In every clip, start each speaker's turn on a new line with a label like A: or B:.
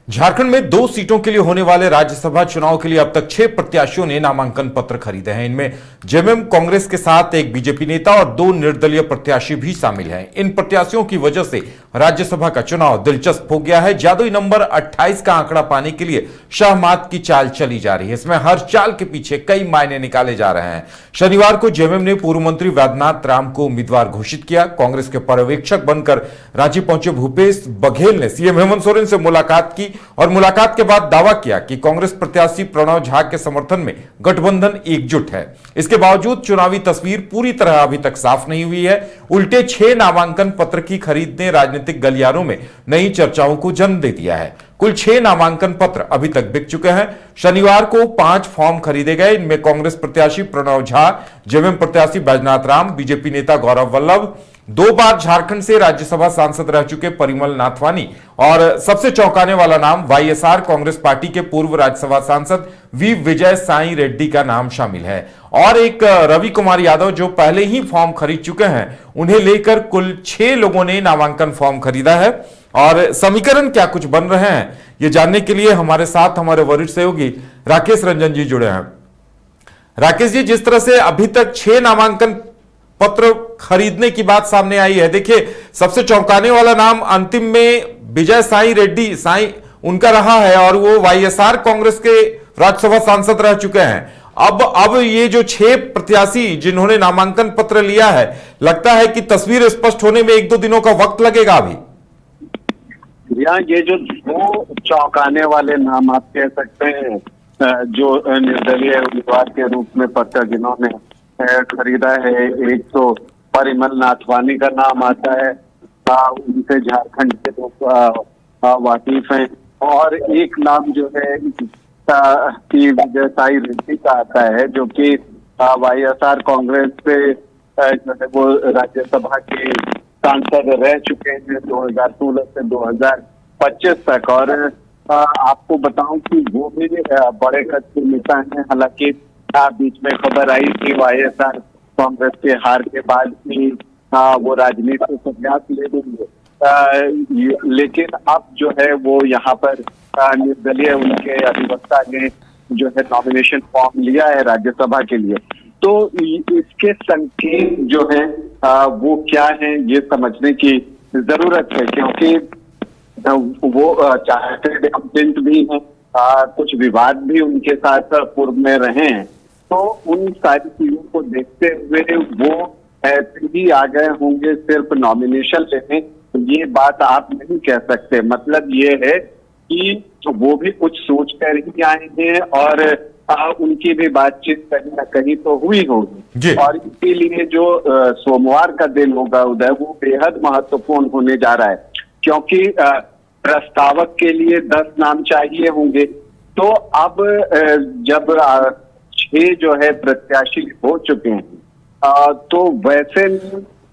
A: झारखंड में 2 सीटों के लिए होने वाले राज्यसभा चुनाव के लिए अब तक 6 प्रत्याशियों ने नामांकन पत्र खरीदे हैं। इनमें जेएमएम कांग्रेस के साथ एक बीजेपी नेता और 2 निर्दलीय प्रत्याशी भी शामिल हैं। इन प्रत्याशियों की वजह से राज्यसभा का चुनाव दिलचस्प हो गया है। जादुई नंबर 28 का आंकड़ा पाने के लिए शाहमात की चाल चली जा रही है। इसमें हर चाल के पीछे कई मायने निकाले जा रहे हैं। शनिवार को जेएमएम ने पूर्व मंत्री वैद्यनाथ राम को उम्मीदवार घोषित किया। कांग्रेस के पर्यवेक्षक बनकर रांची पहुंचे भूपेश बघेल ने सीएम हेमंत सोरेन से मुलाकात की और मुलाकात के बाद दावा किया कि कांग्रेस प्रत्याशी प्रणव झा के समर्थन में गठबंधन एकजुट है। इसके बावजूद चुनावी तस्वीर पूरी तरह अभी तक साफ नहीं हुई है। उल्टे 6 नामांकन पत्र की खरीद ने राजनीतिक गलियारों में नई चर्चाओं को जन्म दे दिया है। कुल 6 नामांकन पत्र अभी तक बिक चुके हैं। शनिवार को 5 फॉर्म खरीदे गए। इनमें कांग्रेस प्रत्याशी प्रणव झा, जेएमएम प्रत्याशी बैजनाथ राम, बीजेपी नेता गौरव वल्लभ, 2 बार झारखंड से राज्यसभा सांसद रह चुके परिमल नाथवानी और सबसे चौंकाने वाला नाम वाईएसआर कांग्रेस पार्टी के पूर्व राज्यसभा सांसद वी विजय साई रेड्डी का नाम शामिल है। और एक रवि कुमार यादव जो पहले ही फॉर्म खरीद चुके हैं। उन्हें लेकर कुल 6 लोगों ने नामांकन फॉर्म खरीदा है। और समीकरण क्या कुछ बन रहे हैं, ये जानने के लिए हमारे साथ हमारे वरिष्ठ सहयोगी राकेश रंजन जी जुड़े हैं। राकेश जी, जिस तरह से अभी तक 6 नामांकन पत्र खरीदने की बात सामने आई है, देखिए सबसे चौंकाने वाला नाम अंतिम में विजय साई रेड्डी उनका रहा है और वो वाईएसआर कांग्रेस के राज्यसभा सांसद रह चुके हैं। अब ये जो 6 प्रत्याशी जिन्होंने नामांकन पत्र लिया है, लगता है कि तस्वीर स्पष्ट होने में 1-2 दिनों का वक्त लगेगा अभी।
B: यहाँ ये जो 2 चौंकाने वाले नाम आप कह सकते हैं, जो निर्दलीय उम्मीदवार के रूप में पत्र जिन्होंने खरीदा है, एक तो परिमल नाथवानी का नाम आता है, उनसे झारखंड के लोग वाकिफ हैं, और एक नाम जो है कि विजय साई रेड्डी का आता है, जो कि वाईएसआर कांग्रेस से जो है वो राज्यसभा के सांसद रह चुके हैं 2016 से 2025 तक। और आपको बताऊं कि वो भी बड़े कद के नेता हैं। हालांकि बीच में खबर आई कि वाईएसआर कांग्रेस के हार के बाद भी वो राजनीति से संन्यास ले लेंगे, लेकिन अब जो है वो यहाँ पर निर्दलीय उनके अधिवक्ता ने जो है नॉमिनेशन फॉर्म लिया है राज्यसभा के लिए। तो इसके संकेत जो है वो क्या है, ये समझने की जरूरत है, क्योंकि वो चार्टर्ड अकाउंटेंट भी हैं, कुछ विवाद भी उनके साथ पूर्व में रहे हैं। तो उन सारी चीजों को देखते हुए वो फिर भी आ गए होंगे सिर्फ नॉमिनेशन लेने, ये बात आप नहीं कह सकते। मतलब ये है कि वो भी कुछ सोच कर ही आए हैं और उनकी भी बातचीत कहीं ना कहीं तो हुई होगी। और इसीलिए जो सोमवार का दिन होगा उदय, वो बेहद महत्वपूर्ण होने जा रहा है, क्योंकि प्रस्तावक के लिए 10 नाम चाहिए होंगे। तो अब जब 6 जो है प्रत्याशी हो चुके हैं, तो वैसे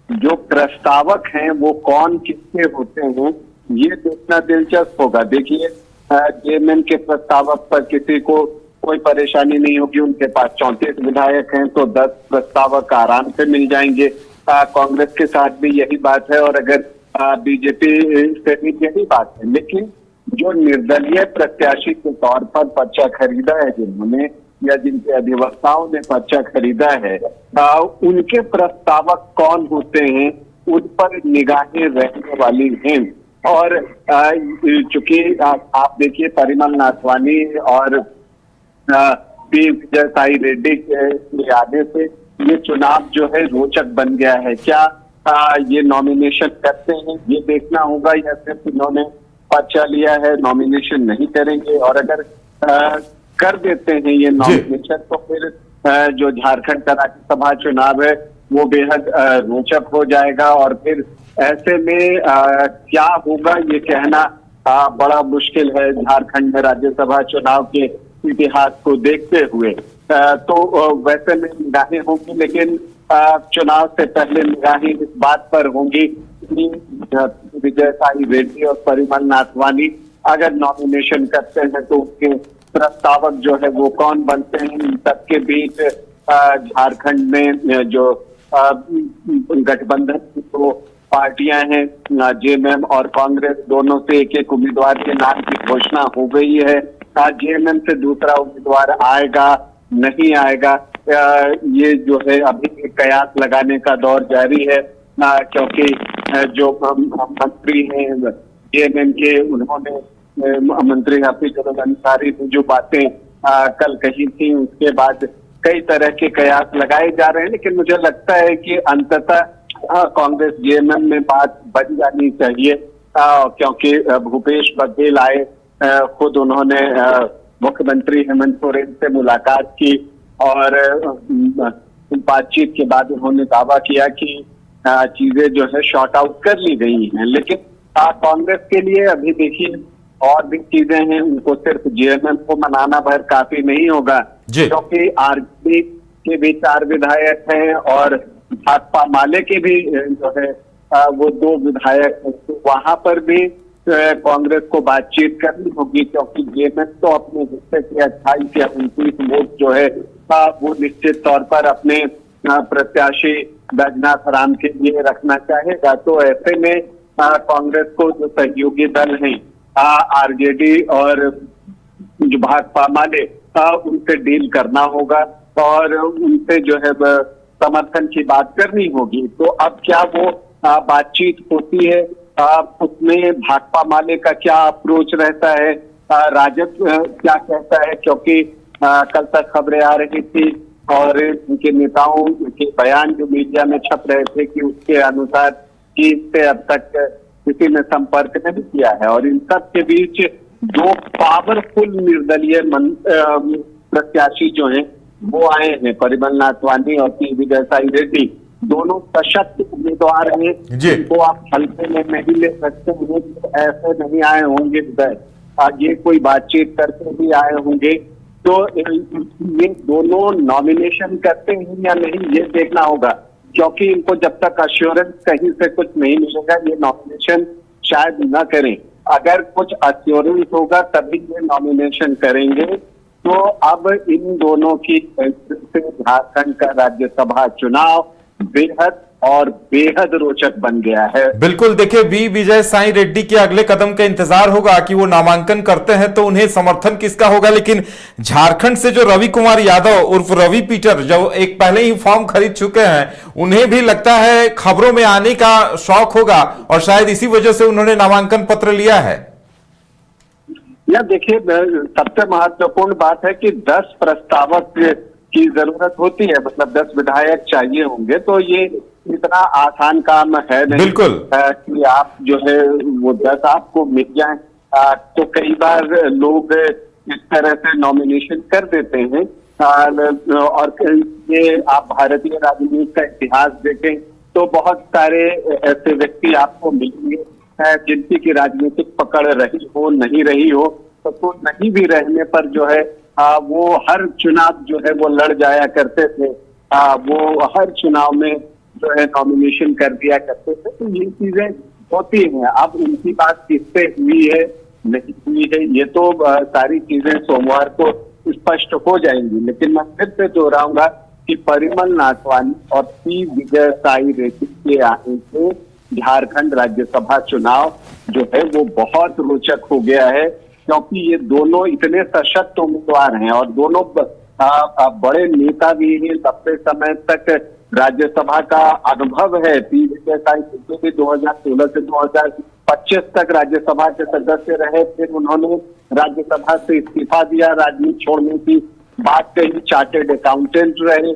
B: जो प्रस्तावक हैं वो कौन किसके होते हैं, ये देखना दिलचस्प होगा। देखिए, जेएमएम के प्रस्तावक पर किसी को कोई परेशानी नहीं होगी। उनके पास 34 विधायक हैं, तो 10 प्रस्तावक आराम से मिल जाएंगे। कांग्रेस के साथ भी यही बात है और अगर बीजेपी से भी यही बात है। लेकिन जो निर्दलीय प्रत्याशी के तौर पर पर्चा खरीदा है जिन्होंने, या जिनके अधिवक्ताओं ने पर्चा खरीदा है, उनके प्रस्तावक कौन होते हैं, उन पर निगाहें रहने वाली हैं। और चूंकि आप देखिए परिमल नाथवानी और विजय साई रेड्डी के आने से ये चुनाव जो है रोचक बन गया है। क्या ये नॉमिनेशन करते हैं, ये देखना होगा, या सिर्फ इन्होंने पर्चा लिया है, नॉमिनेशन नहीं करेंगे। और अगर कर देते हैं ये नॉमिनेशन, तो फिर जो झारखंड का राज्यसभा चुनाव है वो बेहद रोचक हो जाएगा। और फिर ऐसे में क्या होगा ये कहना बड़ा मुश्किल है झारखंड में राज्यसभा चुनाव के इतिहास को देखते हुए। तो वैसे में निगाहें होंगी, लेकिन चुनाव से पहले निगाहें इस बात पर होंगी कि विजय साई रेड्डी और परिमल नाथवानी अगर नॉमिनेशन करते हैं तो उनके प्रस्तावक जो है वो कौन बनते हैं। इन सबके बीच झारखंड में जो गठबंधन तो पार्टियां हैं, जेएमएम और कांग्रेस, दोनों से एक एक उम्मीदवार के नाम की घोषणा हो गई है। जेएमएम से दूसरा उम्मीदवार आएगा नहीं आएगा, ये जो है अभी कयास लगाने का दौर जारी है, क्योंकि जो मंत्री हैं जेएमएम के, उन्होंने मंत्री हाफिज अंसारी ने जो बातें कल कही थी, उसके बाद कई तरह के कयास लगाए जा रहे हैं। लेकिन मुझे लगता है कि अंततः कांग्रेस जेएमएम में बात बन जानी चाहिए, क्योंकि भूपेश बघेल आए, खुद उन्होंने मुख्यमंत्री हेमंत सोरेन से मुलाकात की और बातचीत के बाद उन्होंने दावा किया कि चीजें जो है शॉर्ट आउट कर ली गई हैं। लेकिन कांग्रेस के लिए अभी देखिए और भी चीजें हैं, उनको सिर्फ जेएमएम को मनाना भर काफी नहीं होगा, क्योंकि आरजेडी के भी 4 विधायक हैं और भाकपा माले के भी जो है वो 2 विधायक हैं। तो वहां पर भी कांग्रेस को बातचीत करनी होगी, क्योंकि जेएमएम तो अपने हिस्से के 28 या 29 वोट जो है वो निश्चित तौर पर अपने प्रत्याशी बैजनाथ राम के लिए रखना चाहेगा। तो ऐसे में कांग्रेस को जो सहयोगी दल हैं आरजेडी और जो भाकपा माले, उनसे डील करना होगा और उनसे जो है समर्थन की बात करनी होगी। तो अब क्या वो बातचीत होती है, उसमें भाकपा माले का क्या अप्रोच रहता है, राजद क्या कहता है, क्योंकि कल तक खबरें आ रही थी और उनके नेताओं के बयान जो मीडिया में छप रहे थे कि उसके अनुसार कि इससे अब तक किसी ने संपर्क नहीं किया है। और इन सब के बीच 2 पावरफुल निर्दलीय प्रत्याशी जो हैं वो आए हैं, परिमल नाथवानी और पी विजयसाई रेड्डी, दोनों सशक्त उम्मीदवार हैं, जिनको आप हल्के में नहीं ले सकते हैं। ऐसे नहीं आए होंगे इधर, ये कोई बातचीत करके भी आए होंगे। तो ये दोनों नॉमिनेशन करते हैं या नहीं, ये देखना होगा, क्योंकि इनको जब तक अश्योरेंस कहीं से कुछ नहीं मिलेगा ये नॉमिनेशन शायद न करें। अगर कुछ अश्योरेंस होगा तभी ये नॉमिनेशन करेंगे। तो अब इन दोनों की से झारखंड का राज्यसभा चुनाव बेहद और बेहद रोचक बन गया है।
A: बिल्कुल, देखिए वी विजय साई रेड्डी के अगले कदम का इंतजार होगा कि वो नामांकन करते हैं तो उन्हें समर्थन किसका होगा। लेकिन झारखंड से जो रवि कुमार यादव उर्फ रवि पीटर, जो एक पहले ही फॉर्म खरीद चुके हैं, उन्हें भी लगता है खबरों में आने का शौक होगा और शायद इसी वजह से उन्होंने नामांकन पत्र लिया है।
B: या देखिए, सबसे महत्वपूर्ण बात है कि 10 प्रस्तावक की जरूरत होती है, मतलब 10 विधायक चाहिए होंगे। तो ये इतना आसान काम है नहीं, बिल्कुल, कि आप जो है वो 10 आपको मिल जाए। तो कई बार लोग इस तरह से नॉमिनेशन कर देते हैं। और ये आप भारतीय राजनीति का इतिहास देखें तो बहुत सारे ऐसे व्यक्ति आपको मिलेंगे जिनकी की राजनीतिक पकड़ रही हो नहीं रही हो, तो नहीं भी रहने पर जो है वो हर चुनाव जो है वो लड़ जाया करते थे, वो हर चुनाव में जो है नॉमिनेशन कर दिया करते थे। तो ये चीजें होती हैं। अब उनकी बात किससे हुई है नहीं हुई है, ये तो सारी चीजें सोमवार को स्पष्ट हो जाएंगी। लेकिन मैं फिर से दोहराऊंगा कि परिमल नाथवानी और पी विजयसाई रेड्डी के आने से झारखंड राज्यसभा चुनाव जो है वो बहुत रोचक हो गया है, क्योंकि ये दोनों इतने सशक्त उम्मीदवार हैं और दोनों बड़े नेता भी हैं, लंबे समय तक राज्यसभा का अनुभव है। पी विजयसाई भी 2016 से 2025 तक राज्यसभा के सदस्य रहे, फिर उन्होंने राज्यसभा से इस्तीफा दिया, राजनीति छोड़ने की बात कही। चार्टेड अकाउंटेंट रहे,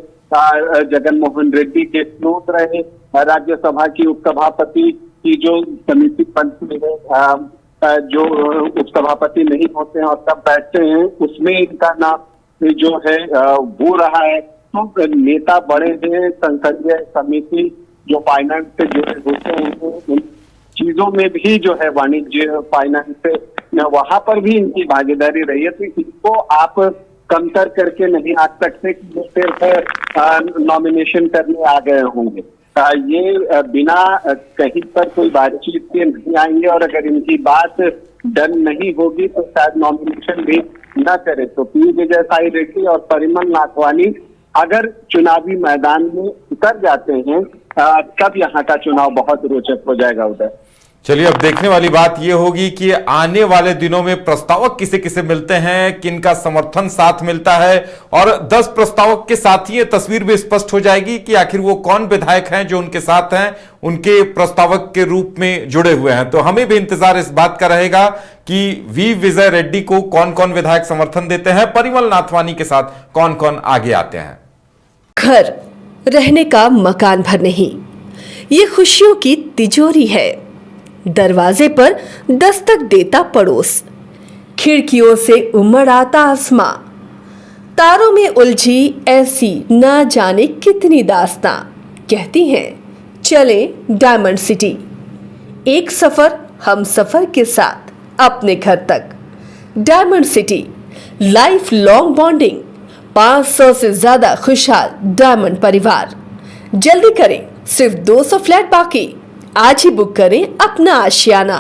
B: जगन मोहन रेड्डी के स्रोत रहे, राज्यसभा की उपसभापति की जो समिति बनती है, जो उपसभापति नहीं होते हैं और तब बैठते हैं, उसमें इनका नाम जो है वो रहा है। तो नेता बड़े हैं, संसदीय समिति जो फाइनेंस से जुड़े होते हैं, उन चीजों में भी जो है वाणिज्य फाइनेंस से वहां पर भी इनकी भागीदारी रही है। तो इनको आप कमतर करके नहीं आ सकते कि वो सिर्फ नॉमिनेशन करने आ गए होंगे। ये बिना कहीं पर कोई बातचीत के नहीं आएंगे और अगर इनकी बात डन नहीं होगी तो शायद नॉमिनेशन भी न करे। तो पी विजयसाई रेड्डी और परिमल नाथवानी अगर चुनावी मैदान में उतर जाते हैं कब यहाँ का चुनाव बहुत रोचक हो जाएगा उधर।
A: चलिए, अब देखने वाली बात यह होगी कि आने वाले दिनों में प्रस्तावक किसे किसे मिलते हैं, किनका समर्थन साथ मिलता है, और 10 प्रस्तावक के साथ ही ये तस्वीर भी स्पष्ट हो जाएगी कि आखिर वो कौन विधायक हैं जो उनके साथ हैं, उनके प्रस्तावक के रूप में जुड़े हुए हैं। तो हमें भी इंतजार इस बात का रहेगा कि वी विजय रेड्डी को कौन कौन विधायक समर्थन देते हैं, परिमल नाथवानी के साथ कौन कौन आगे आते हैं।
C: घर रहने का मकान भर नहीं, ये खुशियों की तिजोरी है। दरवाजे पर दस्तक देता पड़ोस, खिड़कियों से उमड़ आता आसमां, तारों में उलझी ऐसी ना जाने कितनी दास्तां। कहती हैं चले डायमंड सिटी, एक सफर हम सफर के साथ अपने घर तक। Diamond city, life long bonding, 500 से ज्यादा खुशहाल डायमंड परिवार। जल्दी करें, सिर्फ 200 फ्लैट बाकी। आज ही बुक करें अपना आशियाना।